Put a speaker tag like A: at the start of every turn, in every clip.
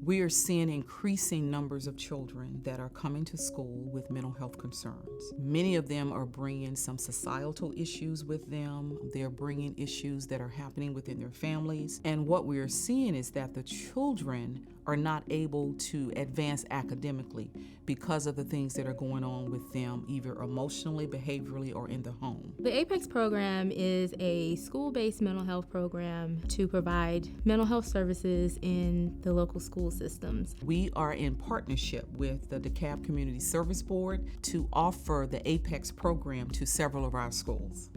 A: We are seeing increasing numbers of children that are coming to school with mental health concerns. Many of them are bringing some societal issues with them. They're bringing issues that are happening within their families. And what we are seeing is that the children are not able to advance academically because of the things that are going on with them, either emotionally, behaviorally, or in the home.
B: The APEX program is a school-based mental health program to provide mental health services in the local school systems.
A: We are in partnership with the DeKalb Community Service Board to offer the APEX program to several of our schools.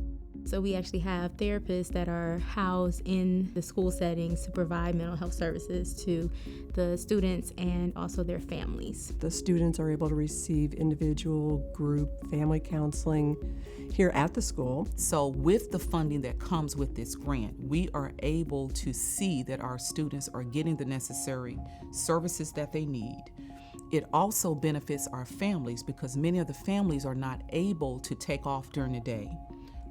B: So we actually have therapists that are housed in the school settings to provide mental health services to the students and also their families.
C: The students are able to receive individual, group, family counseling here at the school.
A: So with the funding that comes with this grant, we are able to see that our students are getting the necessary services that they need. It also benefits our families because many of the families are not able to take off during the day,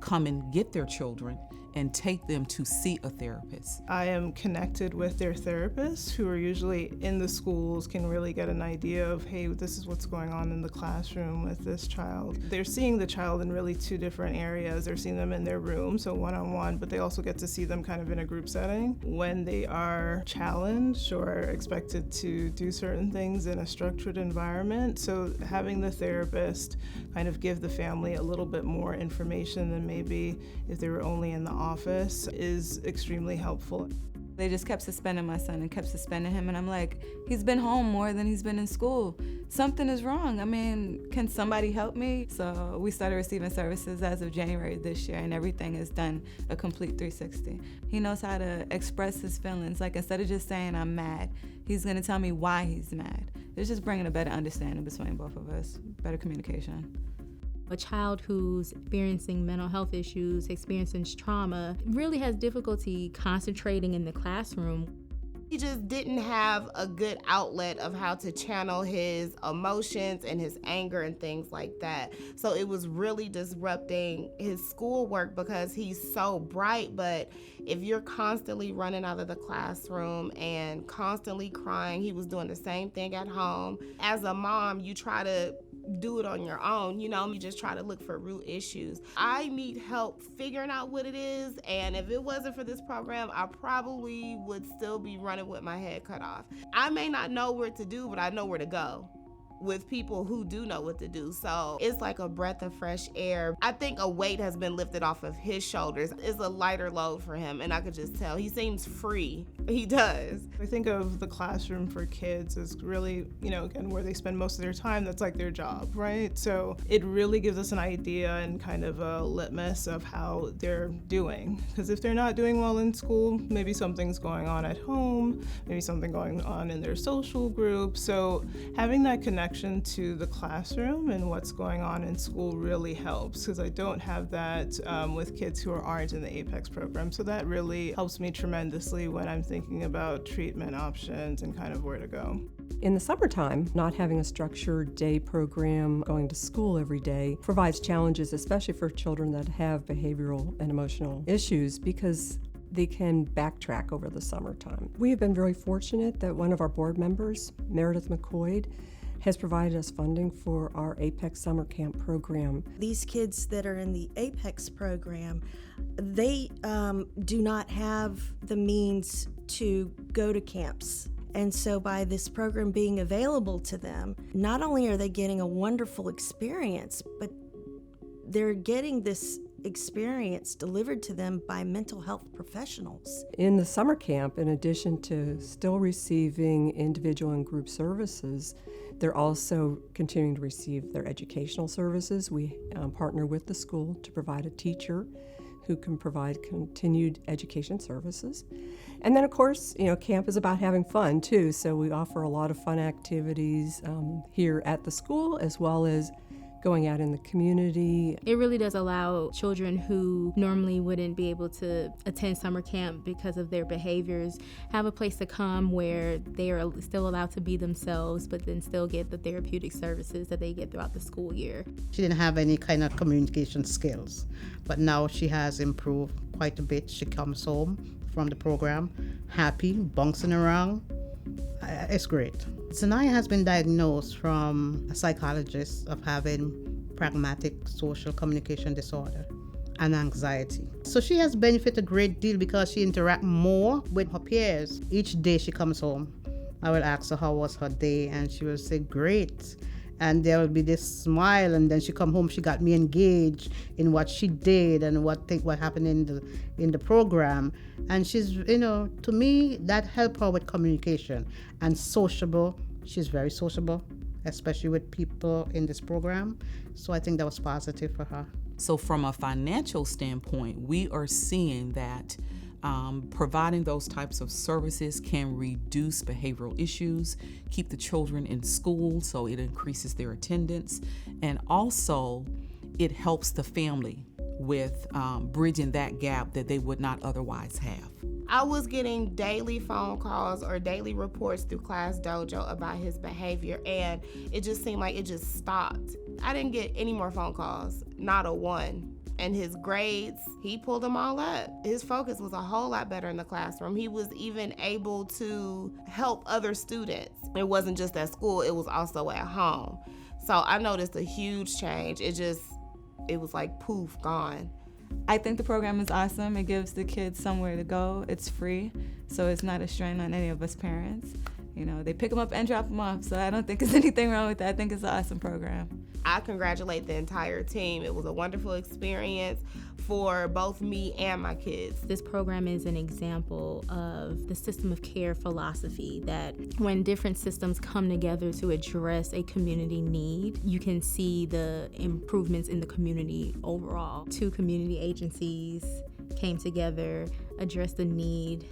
A: come and get their children and take them to see a therapist.
D: I am connected with their therapists who are usually in the schools, can really get an idea of, hey, this is what's going on in the classroom with this child. They're seeing the child in really two different areas. They're seeing them in their room, so one-on-one, but they also get to see them kind of in a group setting. When they are challenged or expected to do certain things in a structured environment, so having the therapist kind of give the family a little bit more information than maybe if they were only in the office is extremely helpful.
E: They just kept suspending my son and kept suspending him, and I'm like, he's been home more than he's been in school. Something is wrong. I mean, can somebody help me? So we started receiving services as of January this year, and everything is done a complete 360. He knows how to express his feelings. Like, instead of just saying I'm mad, he's gonna tell me why he's mad. It's just bringing a better understanding between both of us, better communication.
B: A child who's experiencing mental health issues, experiencing trauma, really has difficulty concentrating in the classroom.
F: He just didn't have a good outlet of how to channel his emotions and his anger and things like that. So it was really disrupting his schoolwork because he's so bright, but if you're constantly running out of the classroom and constantly crying, he was doing the same thing at home. As a mom, you try to do it on your own, you just try to look for root issues. I need help figuring out what it is, and if it wasn't for this program, I probably would still be running with my head cut off. I may not know where to do, but I know where to go with people who do know what to do. So it's like a breath of fresh air. I think a weight has been lifted off of his shoulders. It's a lighter load for him, and I could just tell he seems free. He does.
D: I think of the classroom for kids as really, again, where they spend most of their time. That's like their job, right? So it really gives us an idea and kind of a litmus of how they're doing. Because if they're not doing well in school, maybe something's going on at home, maybe something going on in their social group. So having that connection to the classroom and what's going on in school really helps, because I don't have that with kids who aren't in the APEX program. So that really helps me tremendously when I'm thinking about treatment options and kind of where to go.
C: In the summertime, not having a structured day program, going to school every day, provides challenges, especially for children that have behavioral and emotional issues, because they can backtrack over the summertime. We have been very fortunate that one of our board members, Meredith McCoy, has provided us funding for our APEX summer camp program.
G: These kids that are in the APEX program, they do not have the means to go to camps. And so by this program being available to them, not only are they getting a wonderful experience, but they're getting this experience delivered to them by mental health professionals.
C: In the summer camp, in addition to still receiving individual and group services, they're also continuing to receive their educational services. We partner with the school to provide a teacher who can provide continued education services. And then, of course, camp is about having fun too, so we offer a lot of fun activities here at the school, as well as going out in the community.
B: It really does allow children who normally wouldn't be able to attend summer camp because of their behaviors have a place to come where they are still allowed to be themselves, but then still get the therapeutic services that they get throughout the school year.
H: She didn't have any kind of communication skills, but now she has improved quite a bit. She comes home from the program happy, bouncing around. It's great. Sanaya has been diagnosed from a psychologist of having pragmatic social communication disorder and anxiety. So she has benefited a great deal because she interacts more with her peers. Each day she comes home, I will ask her how was her day, and she will say, great. And there will be this smile, and then she come home, she got me engaged in what she did and what happened in the program. And she's, to me, that helped her with communication and sociable. She's very sociable, especially with people in this program. So I think that was positive for her.
A: So from a financial standpoint, we are seeing that providing those types of services can reduce behavioral issues, keep the children in school so it increases their attendance, and also it helps the family with bridging that gap that they would not otherwise have.
F: I was getting daily phone calls or daily reports through Class Dojo about his behavior, and it just seemed like it just stopped. I didn't get any more phone calls, not a one. And his grades, he pulled them all up. His focus was a whole lot better in the classroom. He was even able to help other students. It wasn't just at school, it was also at home. So I noticed a huge change. It was like poof, gone.
E: I think the program is awesome. It gives the kids somewhere to go. It's free, so it's not a strain on any of us parents. They pick them up and drop them off, so I don't think there's anything wrong with that. I think it's an awesome program.
F: I congratulate the entire team. It was a wonderful experience for both me and my kids.
B: This program is an example of the system of care philosophy that when different systems come together to address a community need, you can see the improvements in the community overall. 2 community agencies came together, addressed the need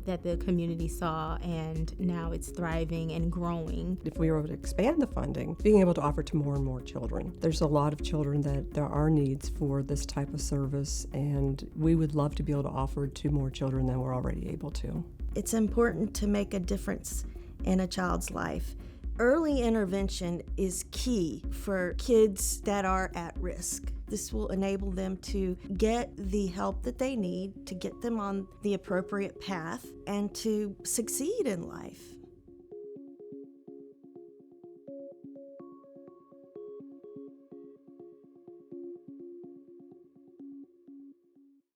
B: that the community saw, and now it's thriving and growing.
C: If we were able to expand the funding, being able to offer to more and more children. There's a lot of children that there are needs for this type of service, and we would love to be able to offer to more children than we're already able to.
G: It's important to make a difference in a child's life. Early intervention is key for kids that are at risk. This will enable them to get the help that they need, to get them on the appropriate path, and to succeed in life.